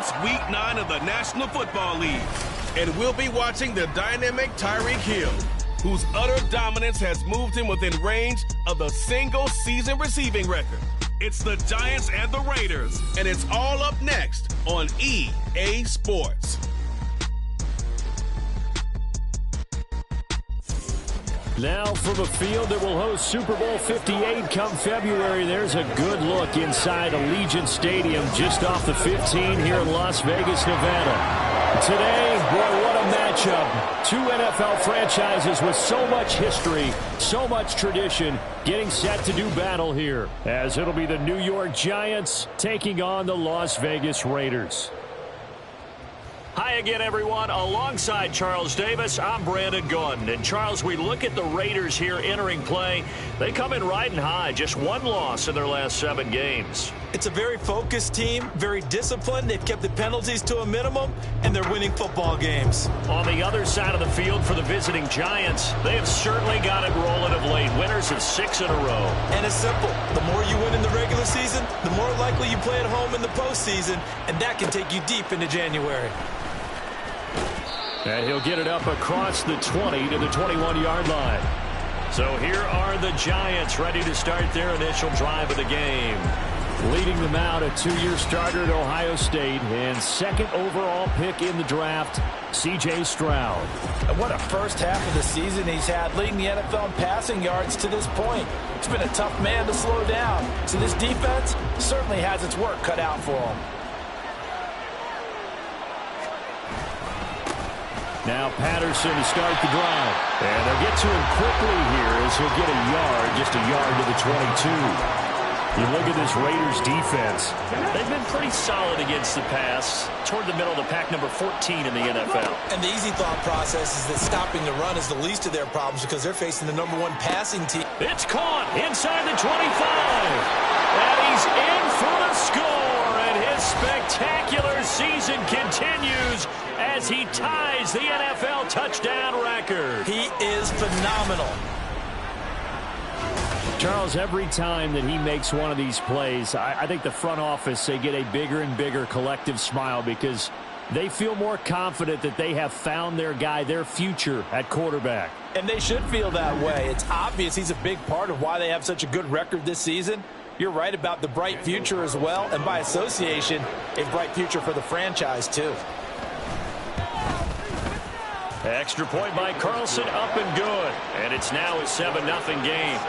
It's Week 9 of the National Football League, and we'll be watching the dynamic Tyreek Hill, whose utter dominance has moved him within range of the single-season receiving record. It's the Giants and the Raiders, and it's all up next on EA Sports. Now from a field that will host Super Bowl 58 come February, there's a good look inside Allegiant Stadium just off the 15 here in Las Vegas, Nevada. Today, boy, what a matchup. Two NFL franchises with so much history, so much tradition, getting set to do battle here, as it'll be the New York Giants taking on the Las Vegas Raiders. Hi again, everyone. Alongside Charles Davis, I'm Brandon Gordon. And Charles, we look at the Raiders here entering play. They come in riding high, just one loss in their last 7 games. It's a very focused team, very disciplined. They've kept the penalties to a minimum, and they're winning football games. On the other side of the field for the visiting Giants, they have certainly got it rolling of late. Winners of 6 in a row. And it's simple. The more you win in the regular season, the more likely you play at home in the postseason, and that can take you deep into January. And he'll get it up across the 20 to the 21-yard line. So here are the Giants ready to start their initial drive of the game. Leading them out, a 2-year starter at Ohio State and 2nd overall pick in the draft, C.J. Stroud. And what a first half of the season he's had, leading the NFL in passing yards to this point. It's been a tough man to slow down. So this defense certainly has its work cut out for him. Now Patterson to start the drive. And they'll get to him quickly here as he'll get a yard, just a yard to the 22. You look at this Raiders defense. They've been pretty solid against the pass, toward the middle of the pack, number 14 in the NFL. And the easy thought process is that stopping the run is the least of their problems because they're facing the #1 passing team. It's caught inside the 25. And he's in for the score. And his spectacular season continues as he ties the NFL touchdown record. He is phenomenal. Charles, every time that he makes one of these plays, I think the front office, they get a bigger and bigger collective smile because they feel more confident that they have found their guy, their future at quarterback. And they should feel that way. It's obvious he's a big part of why they have such a good record this season. You're right about the bright future as well, and by association, a bright future for the franchise too. Extra point by Carlson, up and good. And it's now a 7-0 game.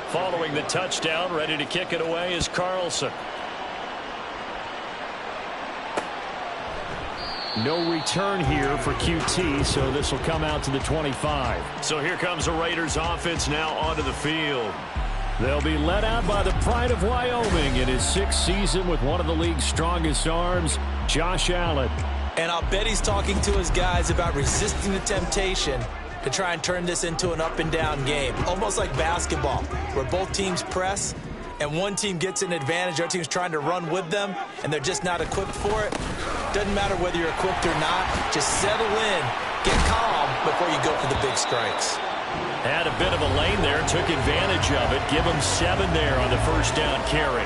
Following the touchdown, ready to kick it away is Carlson. No return here for QT, so this will come out to the 25. So here comes the Raiders offense now onto the field. They'll be led out by the pride of Wyoming in his 6th season with one of the league's strongest arms, Josh Allen. And I'll bet he's talking to his guys about resisting the temptation to try and turn this into an up-and-down game, almost like basketball, where both teams press and one team gets an advantage, our team's trying to run with them, and they're just not equipped for it. Doesn't matter whether you're equipped or not. Just settle in, get calm before you go for the big strikes. Had a bit of a lane there, took advantage of it. Give him 7 there on the first down carry.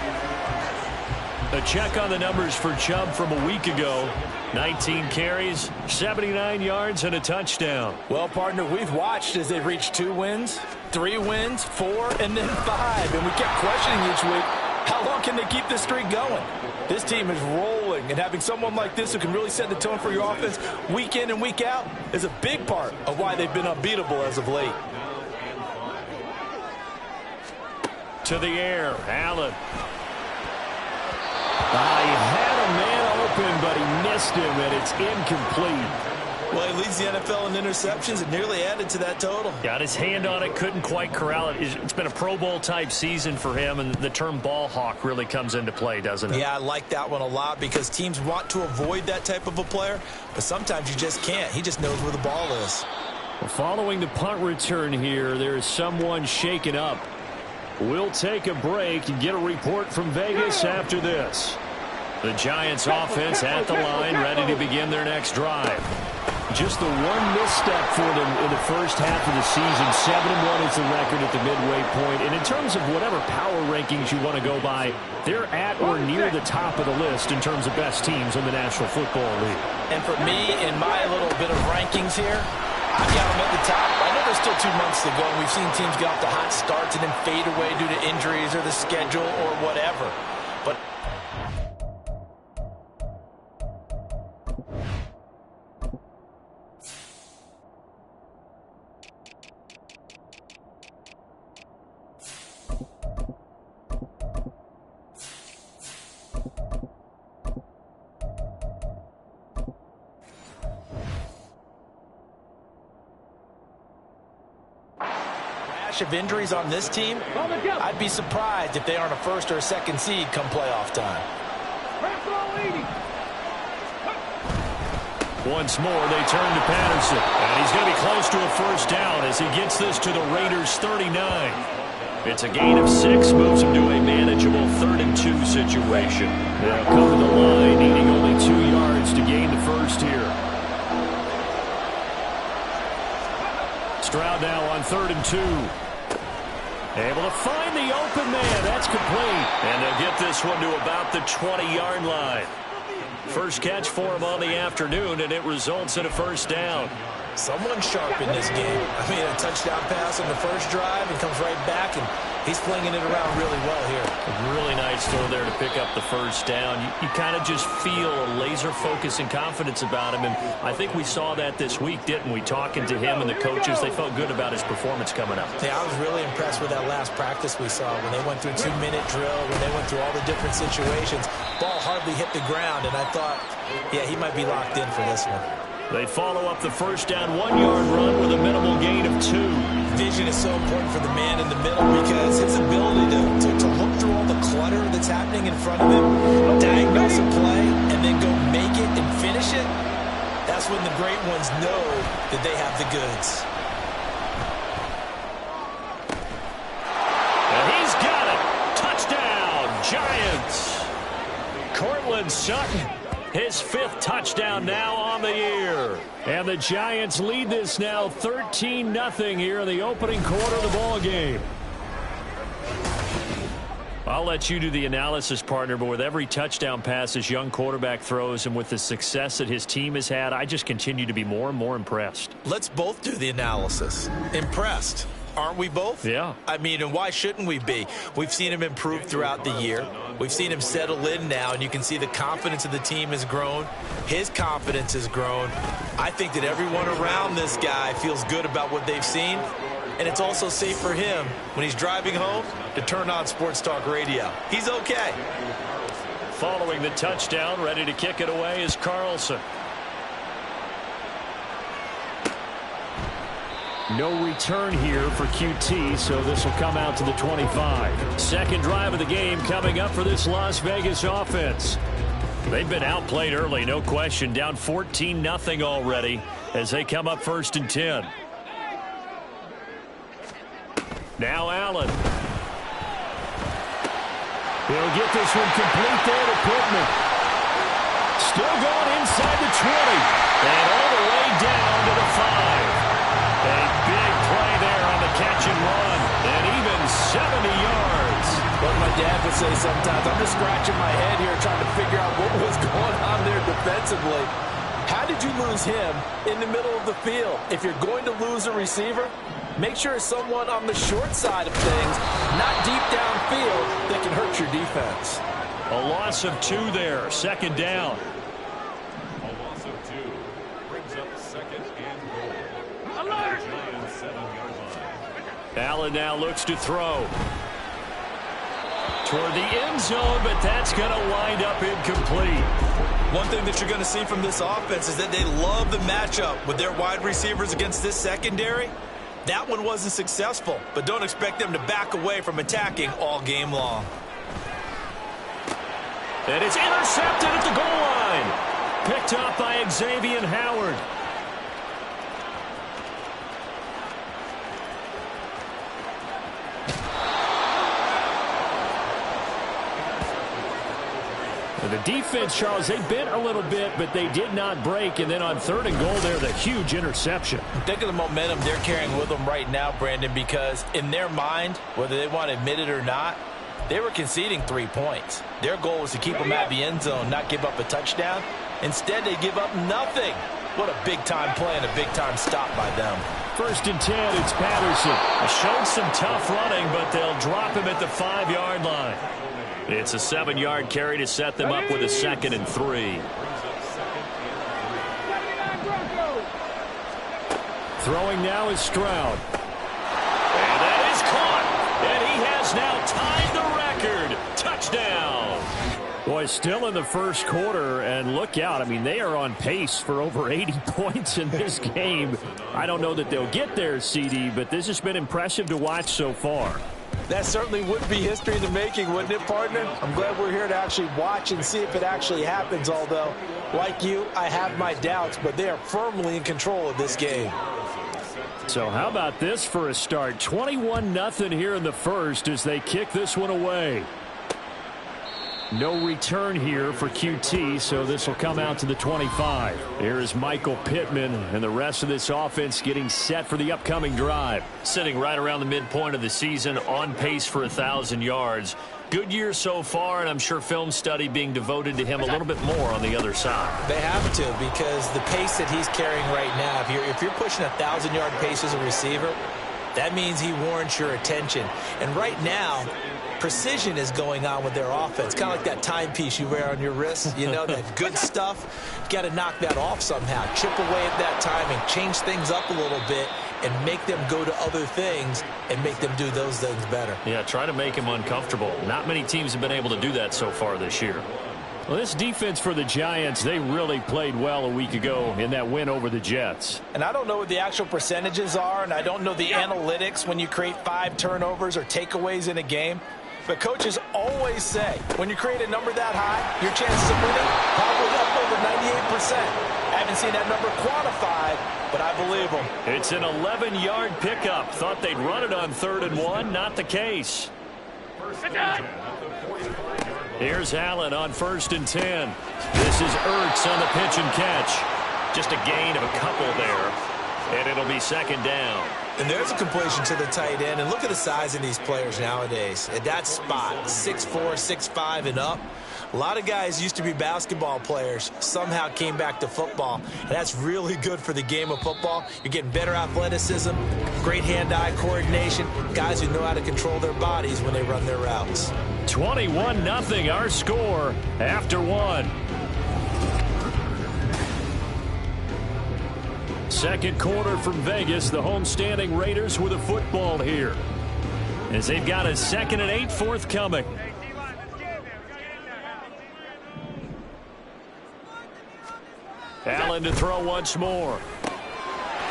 A check on the numbers for Chubb from a week ago. 19 carries, 79 yards, and a touchdown. Well, partner, we've watched as they've reached 2 wins, 3 wins, 4, and then 5. And we kept questioning each week, how long can they keep this streak going? This team is rolling, and having someone like this who can really set the tone for your offense week in and week out is a big part of why they've been unbeatable as of late. To the air, Allen. He had a man open, but he missed him, and it's incomplete. Well, he leads the NFL in interceptions and nearly added to that total. Got his hand on it, couldn't quite corral it. It's been a Pro Bowl-type season for him, and the term ball hawk really comes into play, doesn't it? Yeah, I like that one a lot because teams want to avoid that type of a player, but sometimes you just can't. He just knows where the ball is. Well, following the punt return here, there is someone shaken up. We'll take a break and get a report from Vegas after this. The Giants offense at the line, ready to begin their next drive. Just the one misstep for them in the first half of the season. 7-1 is the record at the midway point. And in terms of whatever power rankings you want to go by, they're at or near the top of the list in terms of best teams in the National Football League. And for me, in my little bit of rankings here, I've got them at the top. I know there's still 2 months to go, and we've seen teams get off to hot starts and then fade away due to injuries or the schedule or whatever. But of injuries on this team, I'd be surprised if they aren't a first or a second seed come playoff time. Once more, they turn to Patterson. And he's going to be close to a first down as he gets this to the Raiders' 39. It's a gain of 6, moves him to a manageable 3rd and 2 situation. They'll come to the line, needing only 2 yards to gain the first here. Stroud now on 3rd and 2. Able to find the open man. That's complete. And they'll get this one to about the 20-yard line. First catch for him on the afternoon, and it results in a first down. Someone sharp in this game. I mean, a touchdown pass on the first drive and comes right back, and he's flinging it around really well here. A really nice throw there to pick up the first down. You kind of just feel a laser focus and confidence about him, and I think we saw that this week, didn't we? Talking to him and the coaches, they felt good about his performance coming up. Yeah, I was really impressed with that last practice we saw when they went through 2-minute drill, when they went through all the different situations. Ball hardly hit the ground, and I thought, yeah, he might be locked in for this one. They follow up the first down 1-yard run with a minimal gain of 2. Vision is so important for the man in the middle because his ability to look through all the clutter that's happening in front of him, diagnose a play, and then go make it and finish it, that's when the great ones know that they have the goods. And he's got it. Touchdown, Giants. Cortland Sutton. His 5th touchdown now on the year. And the Giants lead this now 13-0 here in the opening quarter of the ball game. I'll let you do the analysis, partner, but with every touchdown pass this young quarterback throws and with the success that his team has had, I just continue to be more and more impressed. Let's both do the analysis. Impressed. Aren't we both? Yeah. I mean, and why shouldn't we be? We've seen him improve throughout the year. We've seen him settle in now, and you can see the confidence of the team has grown. His confidence has grown. I think that everyone around this guy feels good about what they've seen, and it's also safe for him when he's driving home to turn on Sports Talk Radio. He's okay. Following the touchdown, ready to kick it away is Carlson. No return here for QT, so this will come out to the 25. Second drive of the game coming up for this Las Vegas offense. They've been outplayed early, no question. Down 14-0 already as they come up 1st and 10. Now Allen. He'll get this one complete there to Pittman. Still going inside the 20. And all the way down to the 5. A big play there on the catch and run, and even 70 yards. What my dad would say sometimes, I'm just scratching my head here trying to figure out what was going on there defensively. How did you lose him in the middle of the field? If you're going to lose a receiver, make sure it's someone on the short side of things, not deep downfield, that can hurt your defense. A loss of 2 there, 2nd down. Allen now looks to throw toward the end zone, but that's going to wind up incomplete. One thing that you're going to see from this offense is that they love the matchup with their wide receivers against this secondary. That one wasn't successful, but don't expect them to back away from attacking all game long. And it's intercepted at the goal line. Picked up by Xavier Howard. The defense, Charles, they bent a little bit, but they did not break. And then on 3rd and goal there, the huge interception. Think of the momentum they're carrying with them right now, Brandon, because in their mind, whether they want to admit it or not, they were conceding 3 points. Their goal was to keep them at the end zone, not give up a touchdown. Instead, they give up nothing. What a big-time play and a big-time stop by them. 1st and 10, it's Patterson. Showed some tough running, but they'll drop him at the 5-yard line. It's a 7-yard carry to set them up with a 2nd and 3. Throwing now is Stroud. And that is caught. And he has now tied the record. Touchdown. Boy, still in the 1st quarter, and look out. I mean, they are on pace for over 80 points in this game. I don't know that they'll get there, CD, but this has been impressive to watch so far. That certainly would be history in the making, wouldn't it, partner? I'm glad we're here to actually watch and see if it actually happens, although, like you, I have my doubts, but they are firmly in control of this game. So how about this for a start? 21-0 here in the 1st as they kick this one away. No return here for QT, so this will come out to the 25. Here is Michael Pittman, and the rest of this offense getting set for the upcoming drive. Sitting right around the midpoint of the season, on pace for 1,000 yards. Good year so far, and I'm sure film study being devoted to him a little bit more on the other side. They have to, because the pace that he's carrying right now, if you're pushing 1,000-yard pace as a receiver, that means he warrants your attention. And right now, precision is going on with their offense. Kind of like that timepiece you wear on your wrist. You know, that good stuff. You got to knock that off somehow. Chip away at that timing. Change things up a little bit and make them go to other things and make them do those things better. Yeah, try to make him uncomfortable. Not many teams have been able to do that so far this year. Well, this defense for the Giants, they really played well a week ago in that win over the Jets. And I don't know what the actual percentages are, and I don't know the analytics when you create 5 turnovers or takeaways in a game. But coaches always say, when you create a number that high, your chances of winning probably up over 98%. I haven't seen that number quantified, but I believe them. It's an 11-yard pickup. Thought they'd run it on 3rd and 1. Not the case. Here's Allen on 1st and 10. This is Ertz on the pitch and catch. Just a gain of a couple there. And it'll be 2nd down. And there's a completion to the tight end. And look at the size of these players nowadays. At that spot, 6'4", 6'5", and up. A lot of guys used to be basketball players, somehow came back to football. And that's really good for the game of football. You're getting better athleticism, great hand-eye coordination, guys who know how to control their bodies when they run their routes. 21-0 our score after 1. 2nd quarter from Vegas. The homestanding Raiders with a football here, as they've got a 2nd and 8 forthcoming. Allen to throw once more.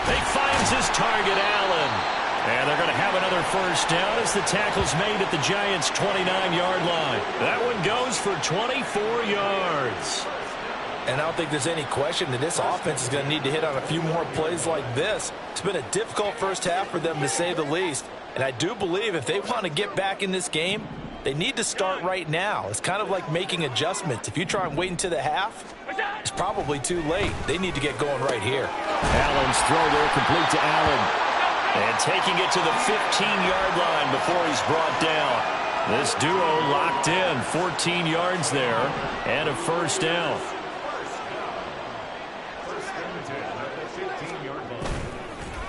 He finds his target, Allen. And they're going to have another 1st down as the tackle's made at the Giants' 29-yard line. That one goes for 24 yards. And I don't think there's any question that this offense is going to need to hit on a few more plays like this. It's been a difficult first half for them, to say the least. And I do believe if they want to get back in this game, they need to start right now. It's kind of like making adjustments. If you try and wait until the half, it's probably too late. They need to get going right here. Allen's throw there complete to Allen. And taking it to the 15-yard line before he's brought down. This duo locked in, 14 yards there, and a 1st down.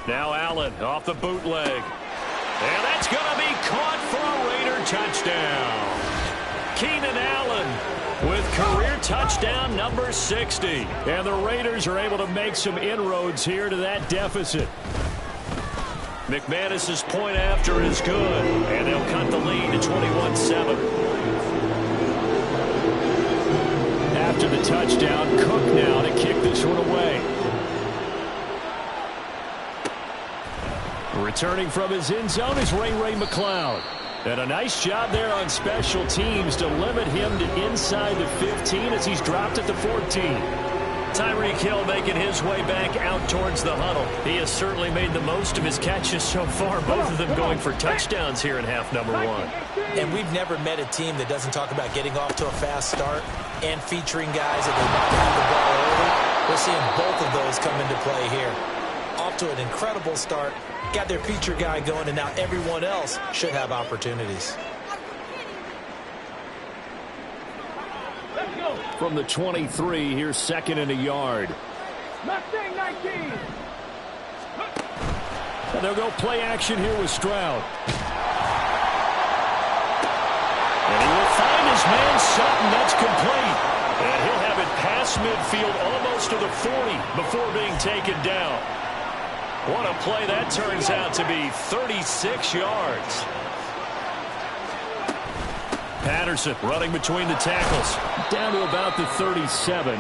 Now Allen off the bootleg. And that's going to be caught for a Raider touchdown. Keenan Allen with career touchdown number 60. And the Raiders are able to make some inroads here to that deficit. McManus's point after is good. And they'll cut the lead to 21-7. After the touchdown, Cook now to kick this one away. Returning from his end zone is Ray McCloud. And a nice job there on special teams to limit him to inside the 15 as he's dropped at the 14. Tyreek Hill making his way back out towards the huddle. He has certainly made the most of his catches so far, both of them going for touchdowns here in half number 1. And we've never met a team that doesn't talk about getting off to a fast start. and featuring guys that they want to have the ball early. We're seeing both of those come into play here. Off to an incredible start. Got their feature guy going, and now everyone else should have opportunities. From the 23, here's second and a yard. Mustang 19. And they'll go play action here with Stroud. And he will find his man Sutton. That's complete. And he'll have it past midfield almost to the 40 before being taken down. What a play that turns out to be. 36 yards. Patterson running between the tackles. Down to about the 37.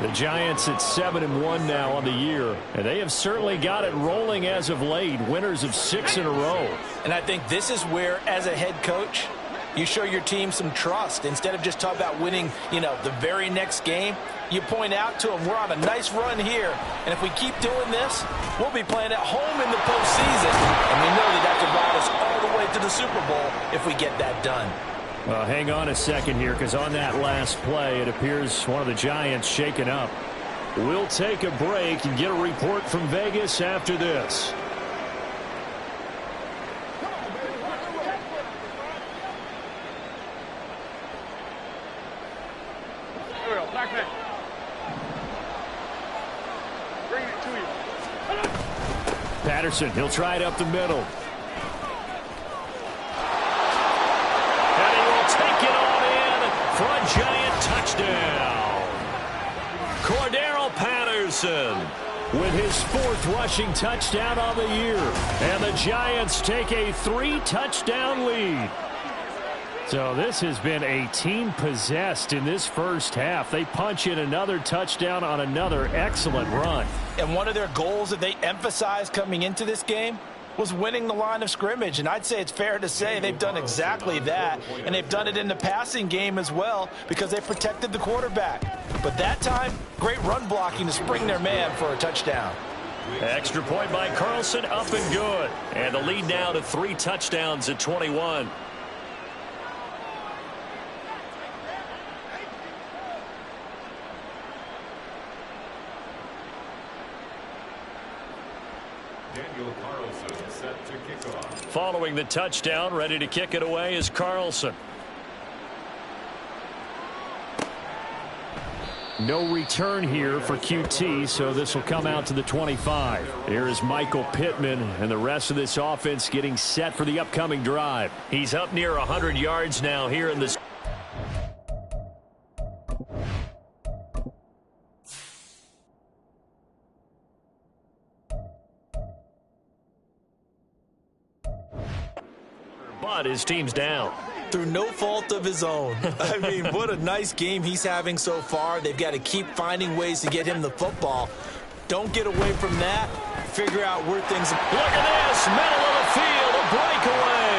The Giants at 7-1 now on the year. And they have certainly got it rolling as of late. Winners of 6 in a row. And I think this is where, as a head coach, you show your team some trust. Instead of just talking about winning, the very next game, you point out to them, we're on a nice run here. And if we keep doing this, we'll be playing at home in the postseason. And we know that could ride us all the way to the Super Bowl if we get that done. Hang on a second here, because on that last play, it appears one of the Giants shaken up. We'll take a break and get a report from Vegas after this. Patterson, he'll try it up the middle. And he will take it on in for a Giant touchdown. Cordero Patterson with his 4th rushing touchdown on the year. And the Giants take a 3-touchdown lead. So this has been a team possessed in this first half. They punch in another touchdown on another excellent run. And one of their goals that they emphasized coming into this game was winning the line of scrimmage. And I'd say it's fair to say they've done exactly that. And they've done it in the passing game as well because they protected the quarterback. But that time, great run blocking to spring their man for a touchdown. Extra point by Carlson, up and good. And the lead now to 3 touchdowns at 21. Following the touchdown, ready to kick it away is Carlson. No return here for QT, so this will come out to the 25. Here is Michael Pittman, and the rest of this offense getting set for the upcoming drive. He's up near 100 yards now here in this. But his team's down. Through no fault of his own. I mean, what a nice game he's having so far. They've got to keep finding ways to get him the football. Don't get away from that. Figure out where things are. Look at this. Middle of the field. A breakaway.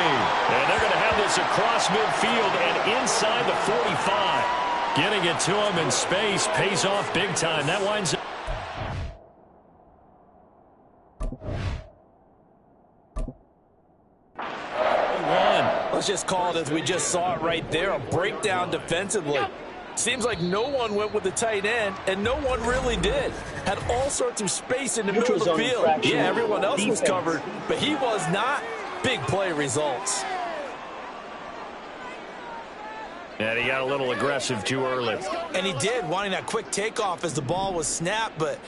And they're going to have this across midfield and inside the 45. Getting it to him in space pays off big time. That winds up. Let's just call it as we just saw it right there, a breakdown defensively. Seems like no one went with the tight end, and no one really did. Had all sorts of space in the middle of the field. Yeah, everyone else was covered, but he was not. Big play results. And he got a little aggressive too early. And he did, wanting that quick takeoff as the ball was snapped, but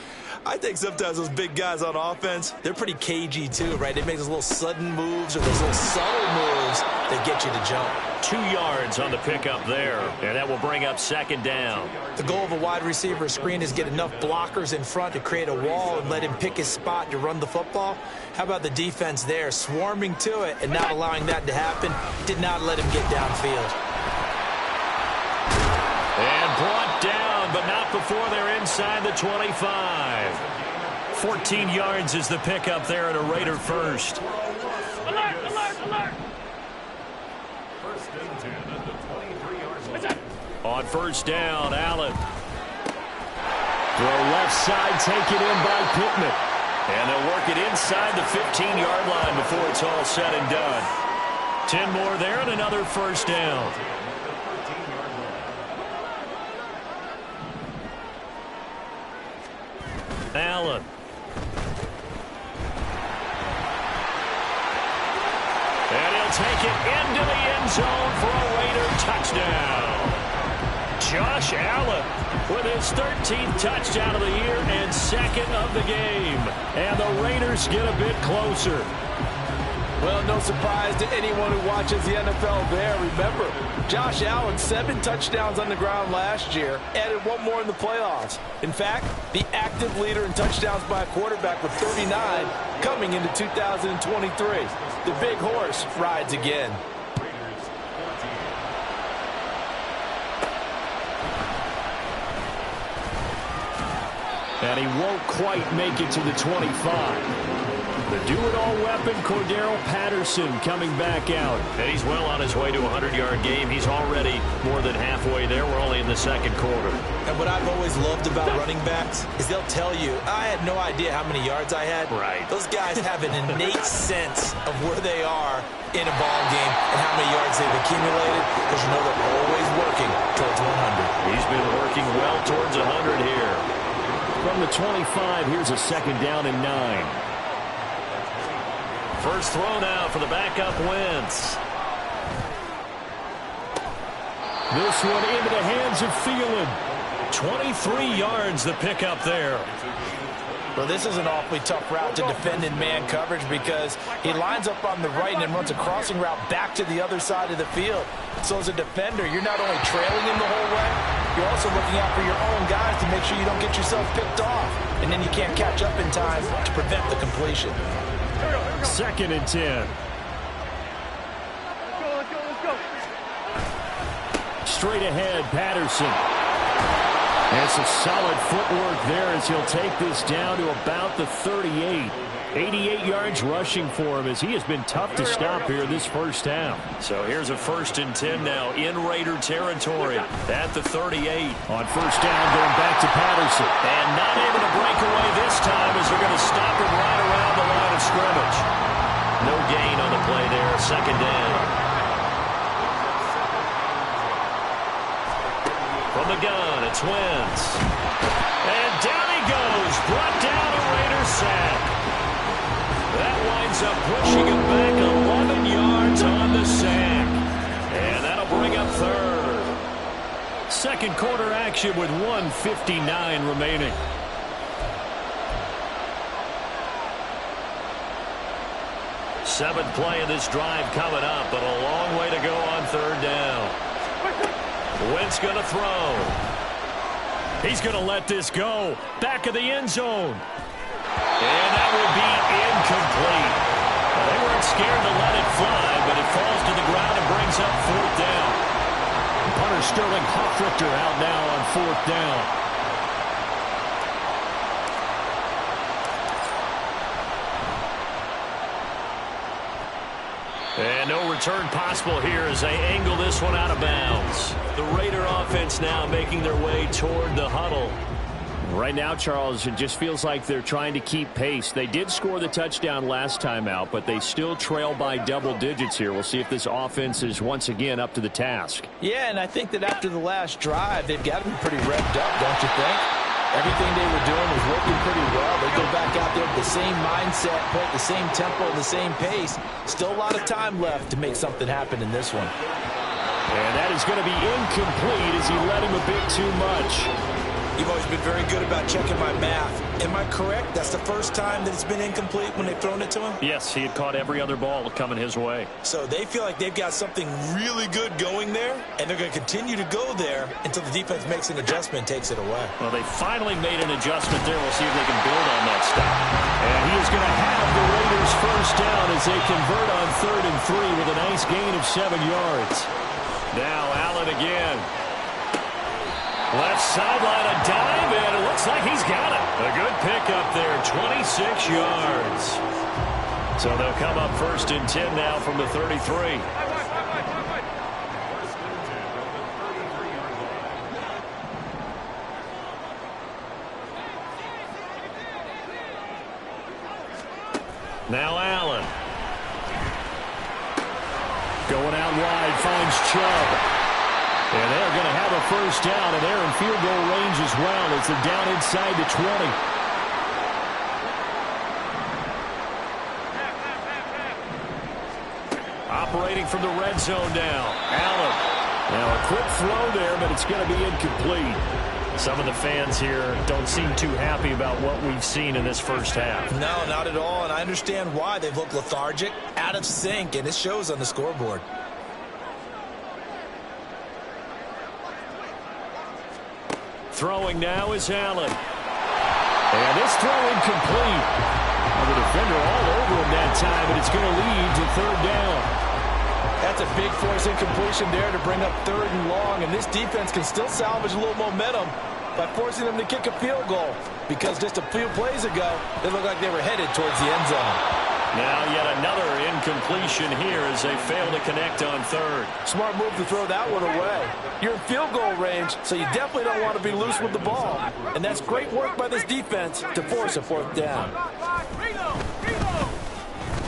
I think sometimes those big guys on offense, they're pretty cagey too, right? They make those little sudden moves or those little subtle moves that get you to jump. 2 yards on the pickup there, and that will bring up second down. The goal of a wide receiver screen is get enough blockers in front to create a wall and let him pick his spot to run the football. How about the defense there, swarming to it and not allowing that to happen? Did not let him get downfield. And brought down, but not before they're inside the 25. 14 yards is the pickup there at a Raider first. Alert, alert, alert. First and 10 at the 23-yard line. On first down, Allen. Throw left side, taken in by Pittman. And they'll work it inside the 15-yard line before it's all said and done. 10 more there and another first down. Allen. And he'll take it into the end zone for a Raider touchdown. Josh Allen with his 13th touchdown of the year and second of the game. And the Raiders get a bit closer. Well, no surprise to anyone who watches the NFL there. Remember, Josh Allen, 7 touchdowns on the ground last year, added 1 more in the playoffs. In fact, the active leader in touchdowns by a quarterback with 39 coming into 2023. The big horse rides again. And he won't quite make it to the 25. The do-it-all weapon, Cordero Patterson, coming back out. And he's well on his way to a 100-yard game. He's already more than halfway there. We're only in the second quarter. And what I've always loved about running backs is they'll tell you, I had no idea how many yards I had. Right. Those guys have an innate sense of where they are in a ball game and how many yards they've accumulated, because you know they're always working towards 100. He's been working well towards 100 here. From the 25, here's a second down and 9. First throw now for the backup Wentz. This one into the hands of Thielen. 23 yards the pickup there. Well, this is an awfully tough route to defend in man coverage because he lines up on the right and then runs a crossing route back to the other side of the field. So as a defender, you're not only trailing him the whole way, you're also looking out for your own guys to make sure you don't get yourself picked off. And then you can't catch up in time to prevent the completion. Second and 10. Let's go. Straight ahead, Patterson. And some solid footwork there as he'll take this down to about the 38. 88 yards rushing for him as he has been tough to stop here this first half. So here's a first and 10 now in Raider territory at the 38. On first down, going back to Patterson. And not able to break away this time as they're going to stop him right around the line of scrimmage. No gain on the play there, second down. From the gun, it's Wentz. And down he goes, brought down a Raider sack. That winds up pushing him back 11 yards on the sack. And that'll bring up third. Second quarter action with 1:59 remaining. Seventh play of this drive coming up, but a long way to go on third down. Wentz going to throw. He's going to let this go. Back of the end zone. And that would be incomplete. They weren't scared to let it fly, but it falls to the ground and brings up fourth down. Punter Sterling Hoffrichter out now on fourth down. And no return possible here as they angle this one out of bounds. The Raider offense now making their way toward the huddle. Right now, Charles, it just feels like they're trying to keep pace. They did score the touchdown last time out, but they still trail by double digits here. We'll see if this offense is once again up to the task. Yeah, and I think that after the last drive, they've got to be pretty revved up, don't you think? Everything they were doing was working pretty well. They go back out there with the same mindset, play at the same tempo, and the same pace. Still a lot of time left to make something happen in this one. And that is going to be incomplete as he led him a bit too much. You've always been very good about checking my math. Am I correct? That's the first time that it's been incomplete when they've thrown it to him? Yes, he had caught every other ball coming his way. So they feel like they've got something really good going there, and they're going to continue to go there until the defense makes an adjustment and takes it away. Well, they finally made an adjustment there. We'll see if they can build on that stuff. And he is going to have the Raiders first down as they convert on 3rd and 3 with a nice gain of 7 yards. Now Allen again. Left sideline, a dive, and it looks like he's got it. A good pickup there, 26 yards. So they'll come up 1st and 10 now from the 33. Now Allen. Going out wide, finds Chubb. And they're going to have a first down, and they're in field goal range as well as they're down inside the 20. operating from the red zone now. Allen. Now a quick throw there, but it's going to be incomplete. Some of the fans here don't seem too happy about what we've seen in this first half. No, not at all, and I understand why. They've looked lethargic, out of sync, and it shows on the scoreboard. Throwing now is Allen. And this throw incomplete. The defender all over him that time, but it's going to lead to third down. That's a big force incompletion there to bring up 3rd and long, and this defense can still salvage a little momentum by forcing them to kick a field goal, because just a few plays ago, they looked like they were headed towards the end zone. Now yet another incompletion here as they fail to connect on 3rd. Smart move to throw that one away. You're in field goal range, so you definitely don't want to be loose with the ball. And that's great work by this defense to force a 4th down.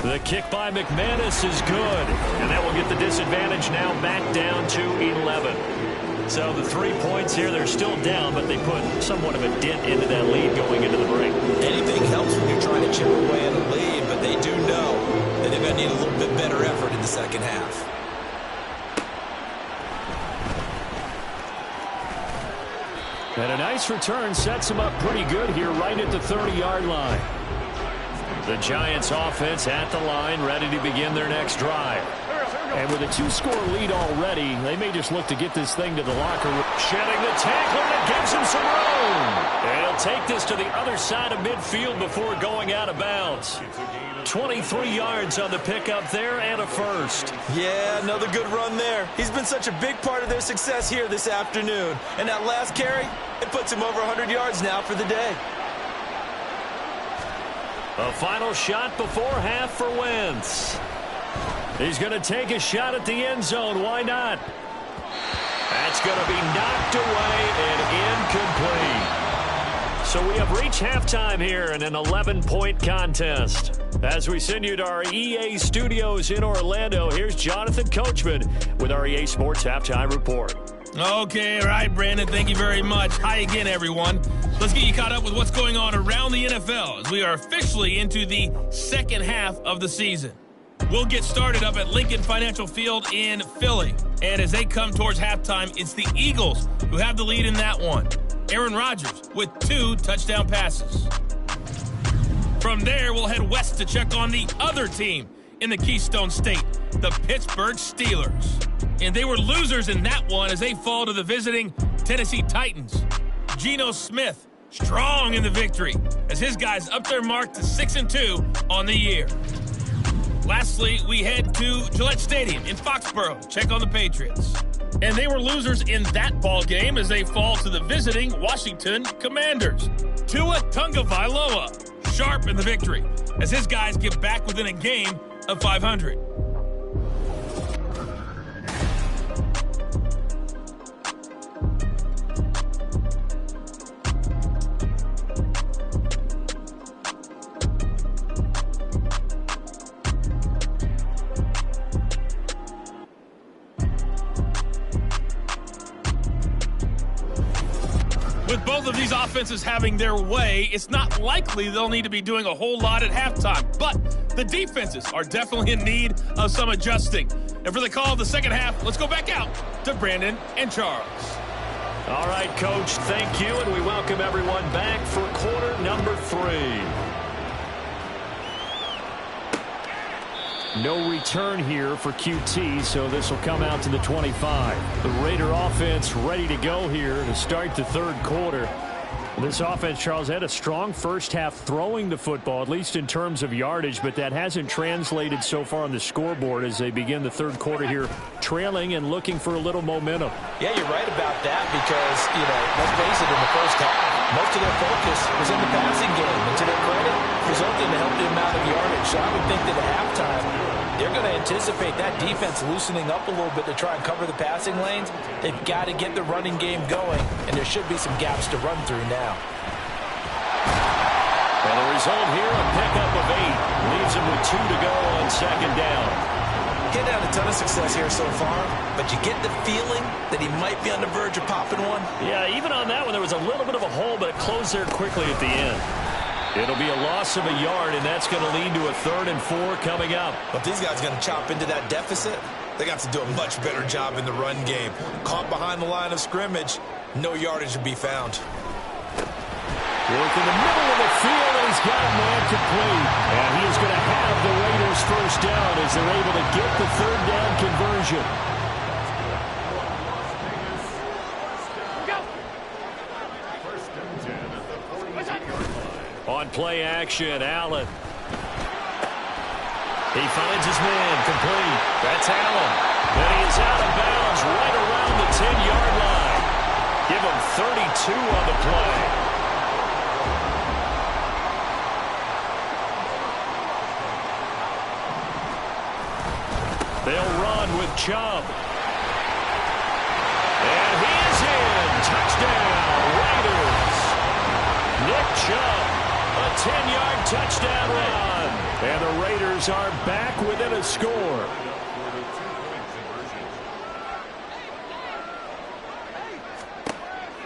The kick by McManus is good, and that will get the disadvantage now back down to 11. So the 3 points here, they're still down, but they put somewhat of a dent into that lead going into the break. Anything helps when you're trying to chip away at a lead, but they do know that they're going to need a little bit better effort in the second half. And a nice return sets them up pretty good here right at the 30-yard line. The Giants offense at the line, ready to begin their next drive. And with a 2-score lead already, they may just look to get this thing to the locker room. Shedding the tackle, and it gives him some room. And he'll take this to the other side of midfield before going out of bounds. 23 yards on the pickup there and a first. Yeah, another good run there. He's been such a big part of their success here this afternoon. And that last carry, it puts him over 100 yards now for the day. A final shot before half for Wentz. He's going to take a shot at the end zone. Why not? That's going to be knocked away and incomplete. So we have reached halftime here in an 11-point contest. As we send you to our EA studios in Orlando, here's Jonathan Coachman with our EA Sports Halftime Report. Okay, all right, Brandon, thank you very much. Hi again, everyone. Let's get you caught up with what's going on around the NFL as we are officially into the second half of the season. We'll get started up at Lincoln Financial Field in Philly. And as they come towards halftime, it's the Eagles who have the lead in that one. Aaron Rodgers with 2 touchdown passes. From there, we'll head west to check on the other team in the Keystone State, the Pittsburgh Steelers. And they were losers in that one as they fall to the visiting Tennessee Titans. Geno Smith, strong in the victory as his guys up their mark to 6-2 on the year. Lastly, we head to Gillette Stadium in Foxborough, check on the Patriots. And they were losers in that ball game as they fall to the visiting Washington Commanders. Tua Tagovailoa, sharp in the victory as his guys get back within a game of 500. With both of these offenses having their way, it's not likely they'll need to be doing a whole lot at halftime. But the defenses are definitely in need of some adjusting. And for the call of the second half, let's go back out to Brandon and Charles. All right, Coach, thank you, and we welcome everyone back for quarter number 3. No return here for QT, so this will come out to the 25. The Raider offense ready to go here to start the third quarter. This offense, Charles, had a strong first half throwing the football, at least in terms of yardage, but that hasn't translated so far on the scoreboard as they begin the third quarter here, trailing and looking for a little momentum. Yeah, you're right about that because, let's face it, in the first half, most of their focus was in the passing game. And to their credit, resulted in a healthy amount of yardage. So I would think that at halftime, they're going to anticipate that defense loosening up a little bit to try and cover the passing lanes. They've got to get the running game going, and there should be some gaps to run through now. And the result here, a pickup of 8. Leaves them with 2 to go on second down. He's had a ton of success here so far, but you get the feeling that he might be on the verge of popping one. Yeah, even on that one, there was a little bit of a hole, but it closed there quickly at the end. It'll be a loss of a yard, and that's going to lead to a 3rd and 4 coming up. But these guys are going to chop into that deficit. They got to do a much better job in the run game. Caught behind the line of scrimmage, no yardage to be found. Work in the middle of the field, and he's got a man complete. And he is going to have the Raiders first down as they're able to get the 3rd down conversion. On play action, Allen. He finds his man complete. That's Allen. And he is out of bounds right around the 10-yard line. Give him 32 on the play. They'll run with Chubb. And he is in. Touchdown, Raiders. Nick Chubb, a 10-yard touchdown run. And the Raiders are back within a score.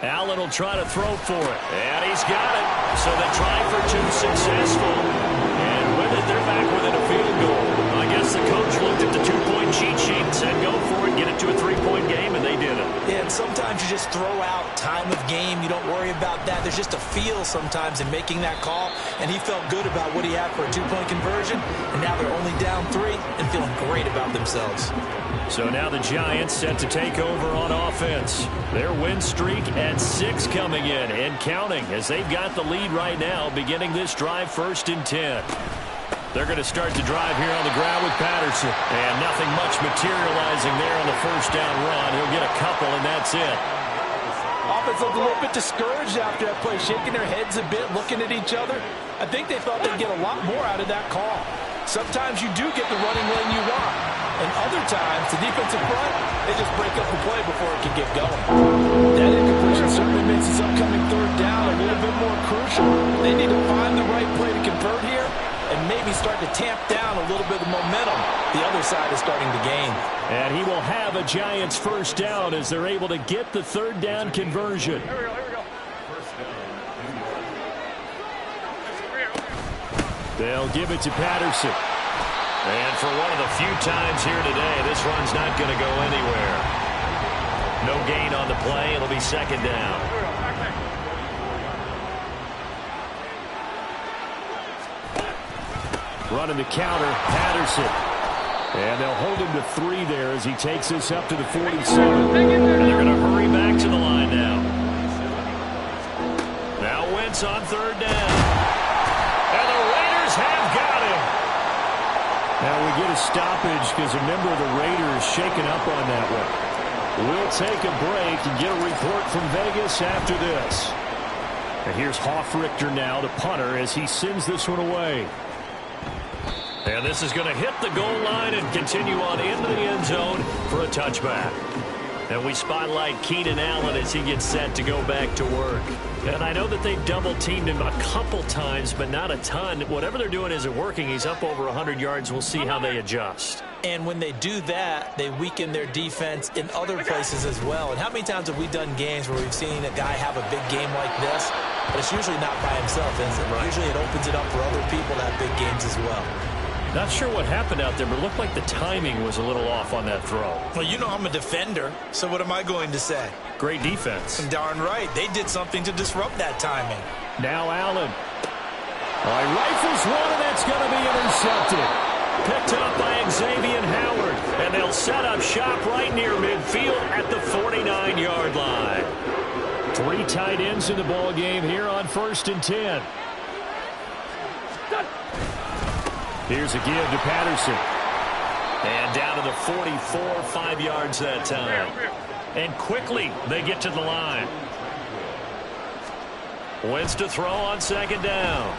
Allen will try to throw for it. And he's got it. So they try for 2 successful. And with it, they're back within a field goal. I guess the coach looked at the 2-point cheat sheet and said, go for it, get it to a 3-point game, and they did it. Yeah, and sometimes you just throw out time of game. You don't worry about that. There's just a feel sometimes in making that call, and he felt good about what he had for a 2-point conversion, and now they're only down 3 and feeling great about themselves. So now the Giants set to take over on offense. Their win streak at 6 coming in and counting as they've got the lead right now, beginning this drive 1st and 10. They're going to start to drive here on the ground with Patterson. And nothing much materializing there on the 1st down run. He'll get a couple, and that's it. Offense looked a little bit discouraged after that play, shaking their heads a bit, looking at each other. I think they thought they'd get a lot more out of that call. Sometimes you do get the running lane you want. And other times, the defensive front, they just break up the play before it can get going. That incompletion certainly makes this upcoming 3rd down a little bit more crucial. They need to find the right play to convert here and maybe start to tamp down a little bit of momentum. The other side is starting to gain. And he will have a Giants first down as they're able to get the 3rd down conversion. Here we go. They'll give it to Patterson. And for one of the few times here today, this run's not going to go anywhere. No gain on the play. It'll be 2nd down. Running the counter, Patterson. And they'll hold him to 3 there as he takes this up to the 47. And they're going to hurry back to the line now. Now Wentz on 3rd down. And the Raiders have got him. Now we get a stoppage because a member of the Raiders shaken up on that one. We'll take a break and get a report from Vegas after this. And here's Hoffrichter now, the punter, as he sends this one away. And this is going to hit the goal line and continue on into the end zone for a touchback. And we spotlight Keenan Allen as he gets set to go back to work. And I know that they've double-teamed him a couple times, but not a ton. Whatever they're doing isn't working. He's up over 100 yards. We'll see how they adjust. And when they do that, they weaken their defense in other places as well. And how many times have we done games where we've seen a guy have a big game like this, but it's usually not by himself, is it? Right. Usually it opens it up for other people to have big games as well. Not sure what happened out there, but it looked like the timing was a little off on that throw. Well, you know I'm a defender, so what am I going to say? Great defense. Darn right. They did something to disrupt that timing. Now Allen. Rifles one, and that's going to be intercepted. Picked up by Xavier Howard, and they'll set up shop right near midfield at the 49-yard line. 3 tight ends in the ball game here on 1st and 10. Here's a give to Patterson. And down to the 44, 5 yards that time. And quickly they get to the line. Wentz to throw on 2nd down.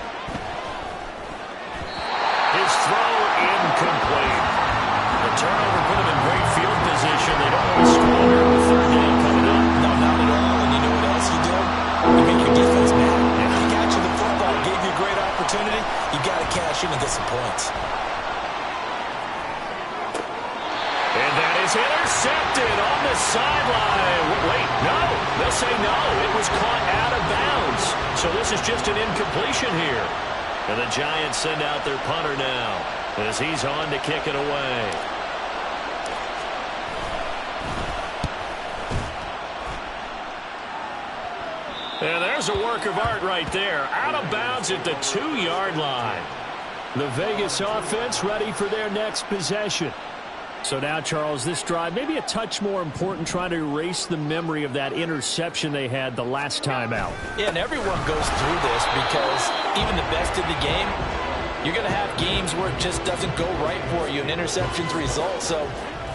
His throw incomplete. The turnover put him in great field position. They don't want to score here with 3rd down coming up. No, not at all. And you know what else you do? You make your defense mad. If he got you the football, gave you a great opportunity, you got to cash in and get some points. And that is intercepted on the sideline. Wait, no. They'll say no. It was caught out of bounds. So this is just an incompletion here. And the Giants send out their punter now as he's on to kick it away. And there's a work of art right there. Out of bounds at the 2-yard line. The Vegas offense ready for their next possession. So now, Charles, this drive maybe a touch more important, trying to erase the memory of that interception they had the last time out. Yeah, and everyone goes through this because even the best in the game, you're going to have games where it just doesn't go right for you and interceptions result. So,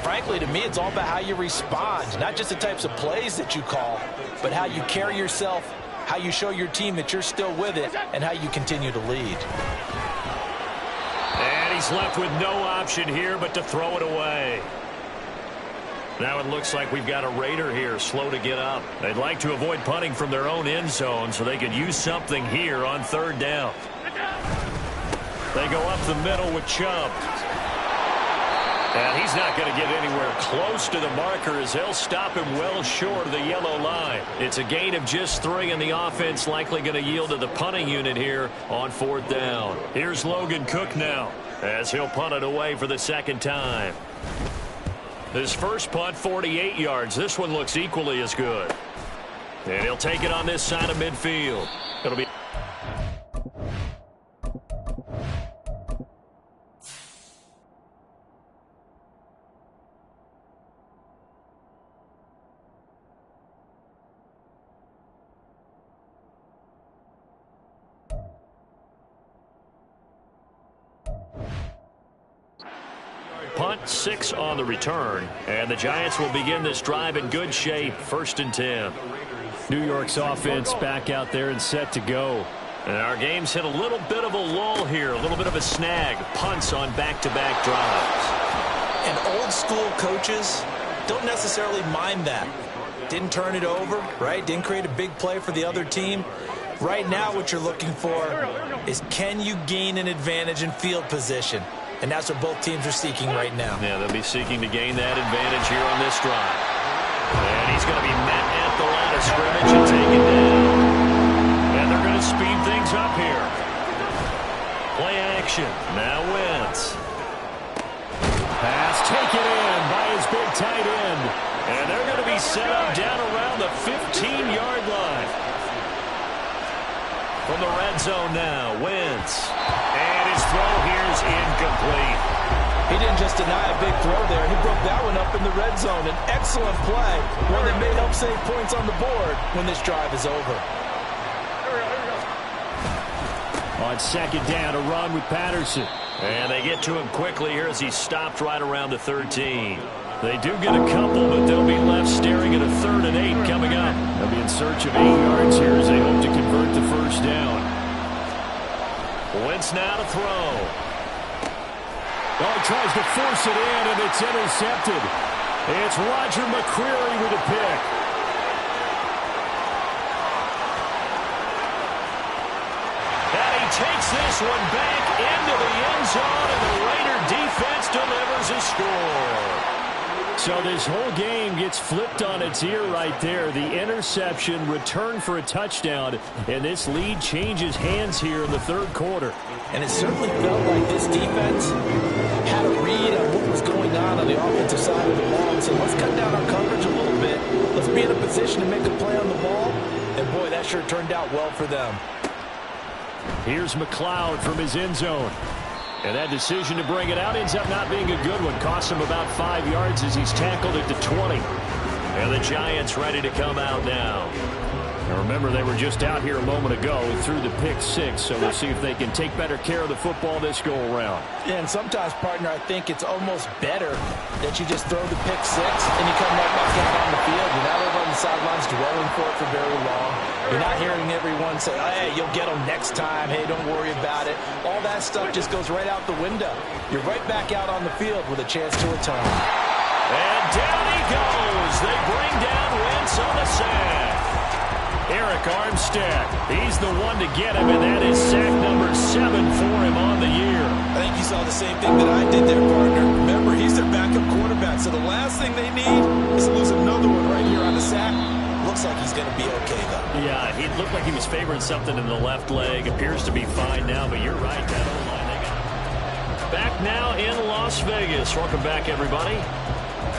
frankly, to me, it's all about how you respond, not just the types of plays that you call, but how you carry yourself, how you show your team that you're still with it, and how you continue to lead. And he's left with no option here but to throw it away. Now it looks like we've got a Raider here, slow to get up. They'd like to avoid punting from their own end zone so they could use something here on 3rd down. They go up the middle with Chubb. And he's not going to get anywhere close to the marker as they'll stop him well short of the yellow line. It's a gain of just 3, and the offense likely going to yield to the punting unit here on 4th down. Here's Logan Cook now as he'll punt it away for the 2nd time. His first punt, 48 yards. This one looks equally as good. And he'll take it on this side of midfield. It'll be punt, 6 on the return, and the Giants will begin this drive in good shape. 1st and 10. New York's offense back out there and set to go. And our game's hit a little bit of a lull here, a little bit of a snag. Punts on back-to-back drives. And old school coaches don't necessarily mind that. Didn't turn it over, right? Didn't create a big play for the other team. Right now what you're looking for is, can you gain an advantage in field position? And that's what both teams are seeking right now. Yeah, they'll be seeking to gain that advantage here on this drive. And he's going to be met at the line of scrimmage and taken down. And they're going to speed things up here. Play action. Now Wentz. Pass taken in by his big tight end. And they're going to be set up down around the 15-yard line. From the red zone now, Wentz. And his throw here is incomplete. He didn't just deny a big throw there. He broke that one up in the red zone. An excellent play, one that may help save points on the board when this drive is over. On 2nd down, a run with Patterson. And they get to him quickly here as he's stopped right around the 13. They do get a couple, but they'll be left staring at a 3rd and 8 coming up. They'll be in search of 8 yards here as they hope to convert the 1st down. Wentz now to throw. Oh, he tries to force it in, and it's intercepted. It's Roger McCreary with a pick. And he takes this one back into the end zone, and the Raider defense delivers a score. So this whole game gets flipped on its ear right there. The interception, return for a touchdown, and this lead changes hands here in the 3rd quarter. And it certainly felt like this defense had a read on what was going on the offensive side of the ball. And so let's cut down our coverage a little bit. Let's be in a position to make a play on the ball. And, boy, that sure turned out well for them. Here's McLeod from his end zone. And that decision to bring it out ends up not being a good one. Costs him about 5 yards as he's tackled at the 20. And the Giants ready to come out now. Now remember, they were just out here a moment ago through the pick 6, so we'll see if they can take better care of the football this go-around. Yeah, and sometimes, partner, I think it's almost better that you just throw the pick 6 and you come right back out on the field. You're not over on the sidelines dwelling for it for very long. You're not hearing everyone say, oh, hey, you'll get them next time. Hey, don't worry about it. All that stuff just goes right out the window. You're right back out on the field with a chance to atone. And down he goes. They bring down Wentz on the sack. Eric Armstead, he's the one to get him, and that is sack number 7 for him on the year. I think you saw the same thing that I did there, partner. Remember, he's their backup quarterback, so the last thing they need is to lose another one right here on the sack. Looks like he's going to be okay, though. Yeah, he looked like he was favoring something in the left leg. Appears to be fine now, but you're right. That O-line, they got back now in Las Vegas. Welcome back, everybody.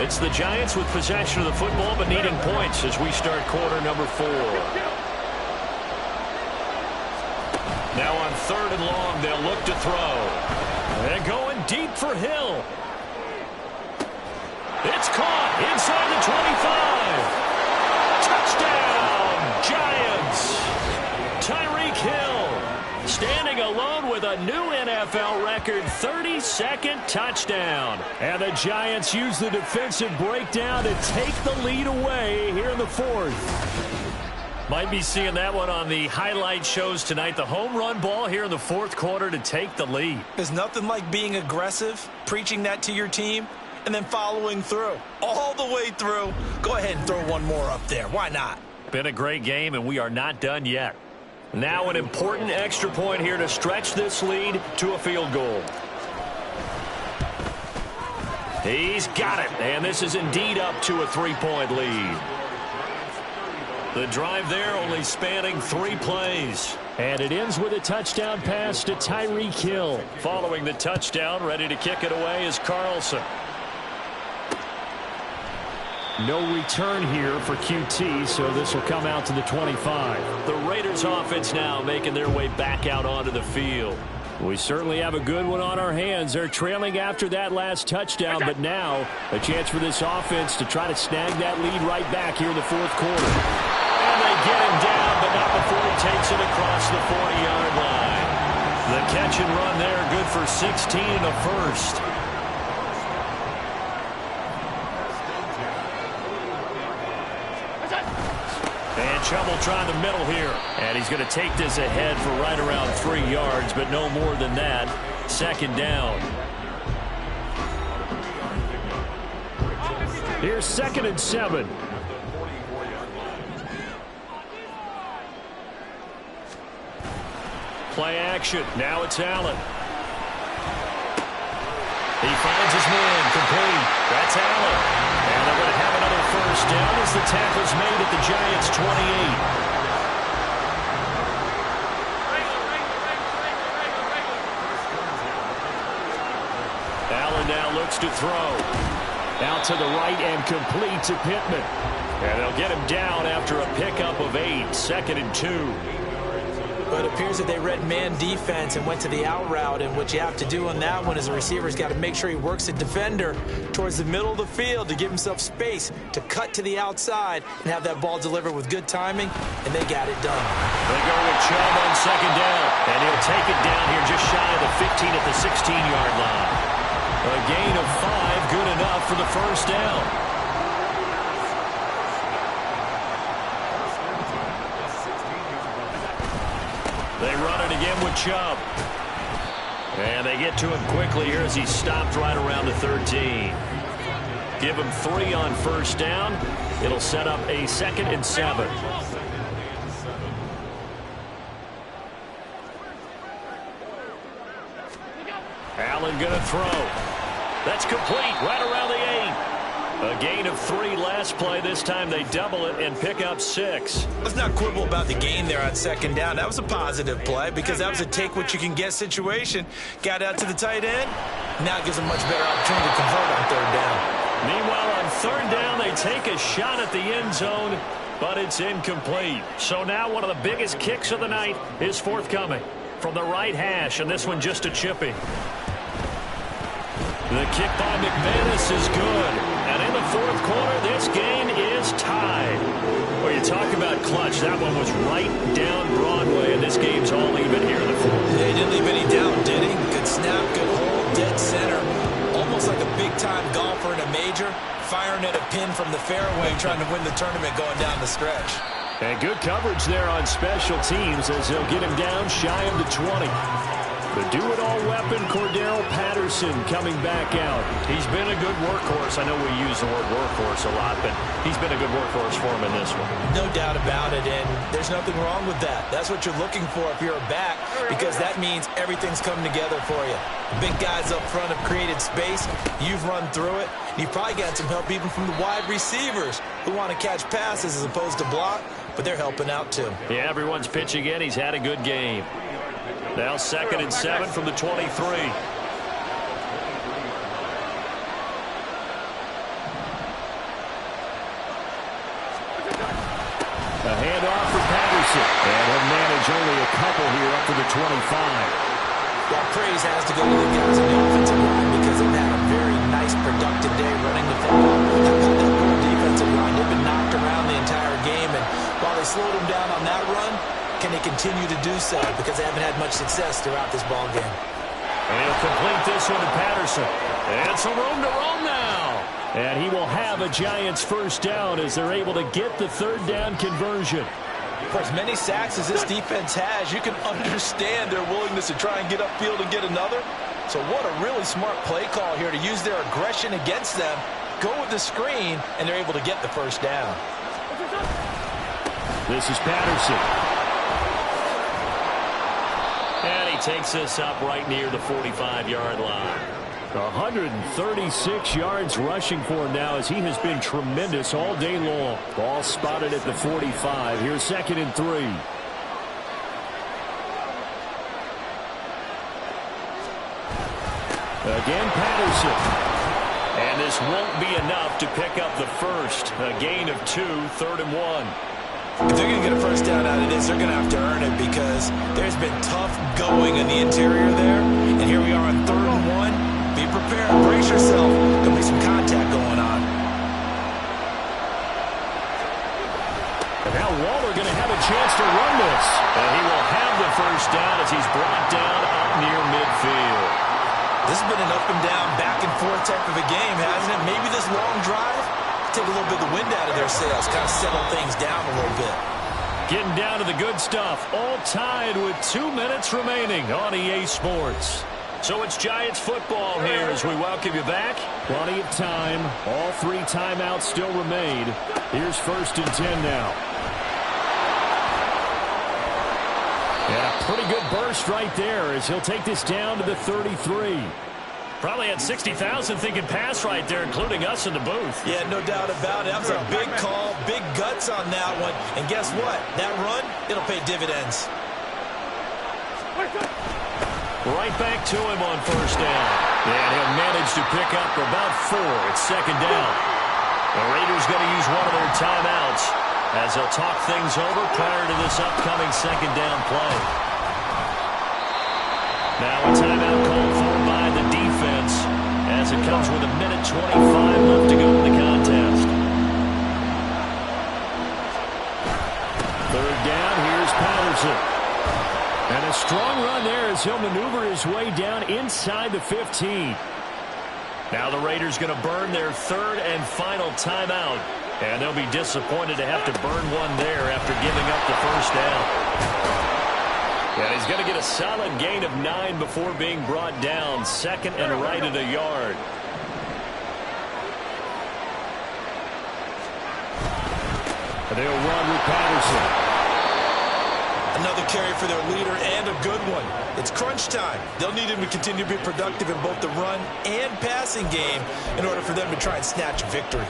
It's the Giants with possession of the football, but needing points as we start quarter number 4. Now on 3rd and long, they'll look to throw. They're going deep for Hill. It's caught inside the 25. Touchdown, Giants. Tyreek Hill standing alone with a new NFL record 32nd touchdown. And the Giants use the defensive breakdown to take the lead away here in the 4th. Might be seeing that one on the highlight shows tonight. The home run ball here in the 4th quarter to take the lead. There's nothing like being aggressive, preaching that to your team, and then following through. All the way through. Go ahead and throw one more up there. Why not? Been a great game, and we are not done yet. Now an important extra point here to stretch this lead to a field goal. He's got it, and this is indeed up to a 3-point lead. The drive there only spanning 3 plays. And it ends with a touchdown pass to Tyreek Hill. Following the touchdown, ready to kick it away is Carlson. No return here for QT, so this will come out to the 25. The Raiders offense now making their way back out onto the field. We certainly have a good one on our hands. They're trailing after that last touchdown, but now a chance for this offense to try to snag that lead right back here in the 4th quarter. And they get him down, but not before he takes it across the 40-yard line. The catch and run there, good for 16 and a first. And Chubb will try the middle here. And he's going to take this ahead for right around 3 yards, but no more than that. 2nd down. Here's 2nd and 7. Play action. Now it's Allen. He finds his man. Complete. That's Allen. And they're going to have another first down as the tackle's made at the Giants' 28. Allen now looks to throw. Out to the right and complete to Pittman. And they'll get him down after a pickup of 8. 2nd and 2. But it appears that they read man defense and went to the out route, and what you have to do on that one is the receiver's got to make sure he works the defender towards the middle of the field to give himself space to cut to the outside and have that ball delivered with good timing, and they got it done. They go with Chubb on 2nd down, and he'll take it down here just shy of the 15 at the 16-yard line. A gain of 5, good enough for the first down. They run it again with Chubb. And they get to him quickly here as he stopped right around the 13. Give him 3 on first down. It'll set up a 2nd and 7. Allen going to throw. That's complete right around the 8. A gain of 3 last play. This time they double it and pick up 6. Let's not quibble about the gain there on 2nd down. That was a positive play because that was a take-what-you-can-get situation. Got out to the tight end. Now it gives them much better opportunity to convert on 3rd down. Meanwhile, on 3rd down, they take a shot at the end zone, but it's incomplete. So now one of the biggest kicks of the night is forthcoming from the right hash, and this one just a chipping. The kick by McManus is good. And in the 4th quarter, this game is tied. Well, you talk about clutch. That one was right down Broadway, and this game's all even here in the 4th. Yeah, he didn't leave any doubt, did he? Good snap, good hold, dead center. Almost like a big-time golfer in a major, firing at a pin from the fairway, trying to win the tournament going down the stretch. And good coverage there on special teams as they'll get him down shy of the 20. The do-it-all weapon, Cordero Patterson, coming back out. He's been a good workhorse. I know we use the word workhorse a lot, but he's been a good workhorse for him in this one. No doubt about it, and there's nothing wrong with that. That's what you're looking for if you're a back, because that means everything's coming together for you. The big guys up front have created space. You've run through it. You've probably got some help even from the wide receivers who want to catch passes as opposed to block. but they're helping out too. Yeah, everyone's pitching in. He's had a good game. Now 2nd and 7 from the 23. A handoff for Patterson. And he'll manage only a couple here up to the 25. Well, praise has to go to the guys on the offensive line because they've had a very nice, productive day running the football. How about that little defensive line? They've been knocked around the entire game, and while they slowed them down on that run, can they continue to do so? Because they haven't had much success throughout this ball game. And he'll complete this one to Patterson. And some room to run now. And he will have a Giants first down as they're able to get the 3rd down conversion. For as many sacks as this defense has, you can understand their willingness to try and get upfield and get another. So what a really smart play call here to use their aggression against them, go with the screen, and they're able to get the first down. This is Patterson. And he takes this up right near the 45-yard line. 136 yards rushing for him now as he has been tremendous all day long. Ball spotted at the 45. Here's 2nd and 3. Again, Patterson. And this won't be enough to pick up the first. A gain of 2, 3rd and 1. If they're going to get a first down out of this, they're going to have to earn it because there's been tough going in the interior there. And here we are on 3rd and 1. Be prepared. Brace yourself. There'll be some contact going on. And now Waller going to have a chance to run this. And he will have the first down as he's brought down up near midfield. This has been an up and down, back and forth type of a game, hasn't it? Maybe this long drive, take a little bit of the wind out of their sails, kind of settle things down a little bit. Getting down to the good stuff. All tied with 2 minutes remaining on EA Sports. So it's Giants football here as we welcome you back. Plenty of time. All 3 timeouts still remain. Here's 1st and 10 now. And a pretty good burst right there as he'll take this down to the 33. Probably had 60,000 thinking pass right there, including us in the booth. Yeah, no doubt about it. That was a big call, big guts on that one. And guess what? That run, it'll pay dividends. Right back to him on 1st down. And he'll manage to pick up about 4. It's 2nd down. The Raiders going to use one of their timeouts as they'll talk things over prior to this upcoming 2nd down play. Now a timeout called for by the defense as it comes with 1:25 left to go in the contest. 3rd down, here's Patterson. And a strong run there as he'll maneuver his way down inside the 15. Now the Raiders going to burn their 3rd and final timeout. And they'll be disappointed to have to burn one there after giving up the first down. And he's going to get a solid gain of 9 before being brought down. 2nd and right at a yard. And they'll run with Patterson. Another carry for their leader and a good one. It's crunch time. They'll need him to continue to be productive in both the run and passing game in order for them to try and snatch victory.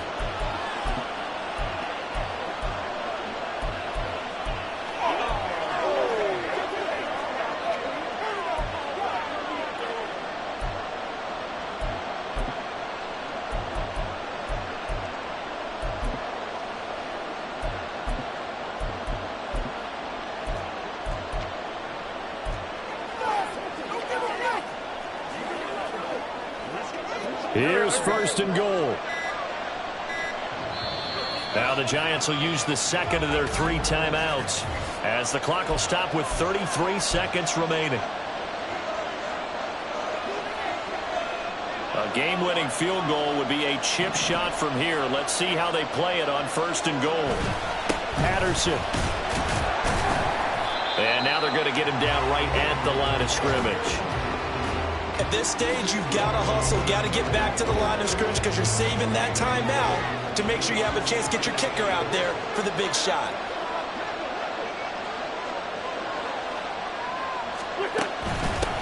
Here's 1st and goal. Now the Giants will use the 2nd of their 3 timeouts as the clock will stop with 33 seconds remaining. A game-winning field goal would be a chip shot from here. Let's see how they play it on 1st and goal. Patterson. And now they're going to get him down right at the line of scrimmage. At this stage, you've got to hustle, got to get back to the line of scrimmage because you're saving that timeout to make sure you have a chance to get your kicker out there for the big shot.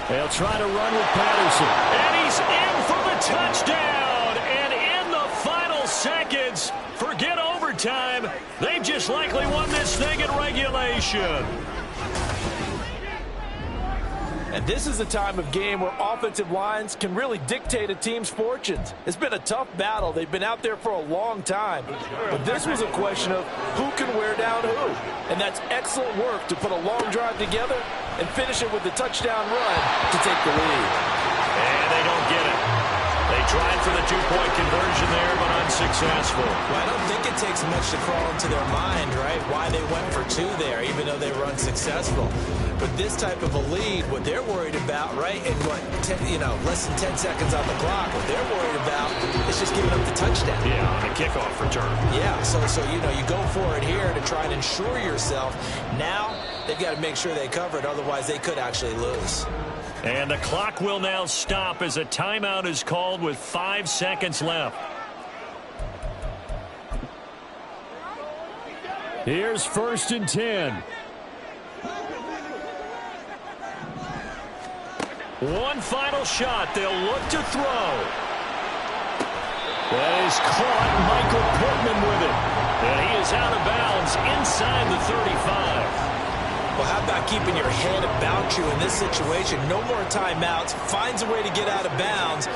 They'll try to run with Patterson. And he's in for the touchdown. And in the final seconds, forget overtime. They've just likely won this thing regulation. And this is a time of game where offensive lines can really dictate a team's fortunes. It's been a tough battle. They've been out there for a long time. But this was a question of who can wear down who. And that's excellent work to put a long drive together and finish it with the touchdown run to take the lead. And they don't get it. They tried for the two-point conversion there, but unsuccessful. Well, I don't think it takes much to crawl into their mind, right, why they went for two there, even though they were unsuccessful. But this type of a lead, what they're worried about, right, and less than 10 seconds on the clock, what they're worried about is just giving up the touchdown. Yeah, on a kickoff return. Yeah, so you go for it here to try and ensure yourself. Now they've got to make sure they cover it, otherwise they could actually lose. And the clock will now stop as a timeout is called with 5 seconds left. Here's 1st and 10. One final shot. They'll look to throw. That is caught. Michael Pittman with it. And he is out of bounds inside the 35. Well, how about keeping your head about you in this situation? No more timeouts. Finds a way to get out of bounds.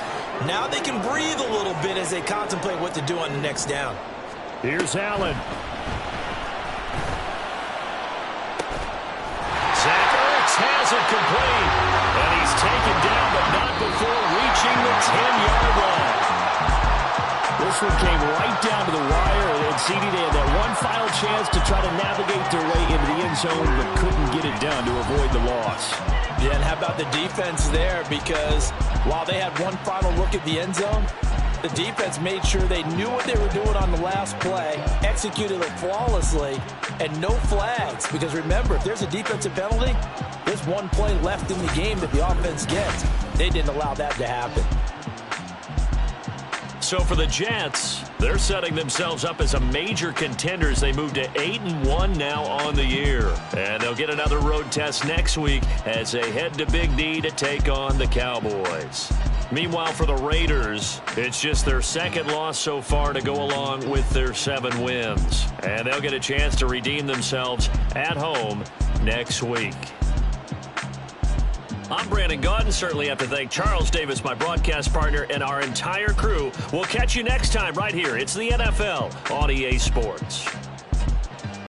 Now they can breathe a little bit as they contemplate what to do on the next down. Here's Allen. Zach Ertz has it complete. And he's taken down, but not before reaching the 10-yard line. This one came right down to the wire, and CD, they had that one final chance to try to navigate their way into the end zone, but couldn't get it done to avoid the loss. Yeah, and how about the defense there? Because while they had one final look at the end zone, the defense made sure they knew what they were doing on the last play, executed it flawlessly, and no flags. Because remember, if there's a defensive penalty, there's one play left in the game that the offense gets. They didn't allow that to happen. So for the Jets, they're setting themselves up as a major contender as they move to 8-1 now on the year. And they'll get another road test next week as they head to Big D to take on the Cowboys. Meanwhile, for the Raiders, it's just their second loss so far to go along with their 7 wins. And they'll get a chance to redeem themselves at home next week. I'm Brandon Gaudin. Certainly have to thank Charles Davis, my broadcast partner, and our entire crew. We'll catch you next time right here. It's the NFL on EA Sports.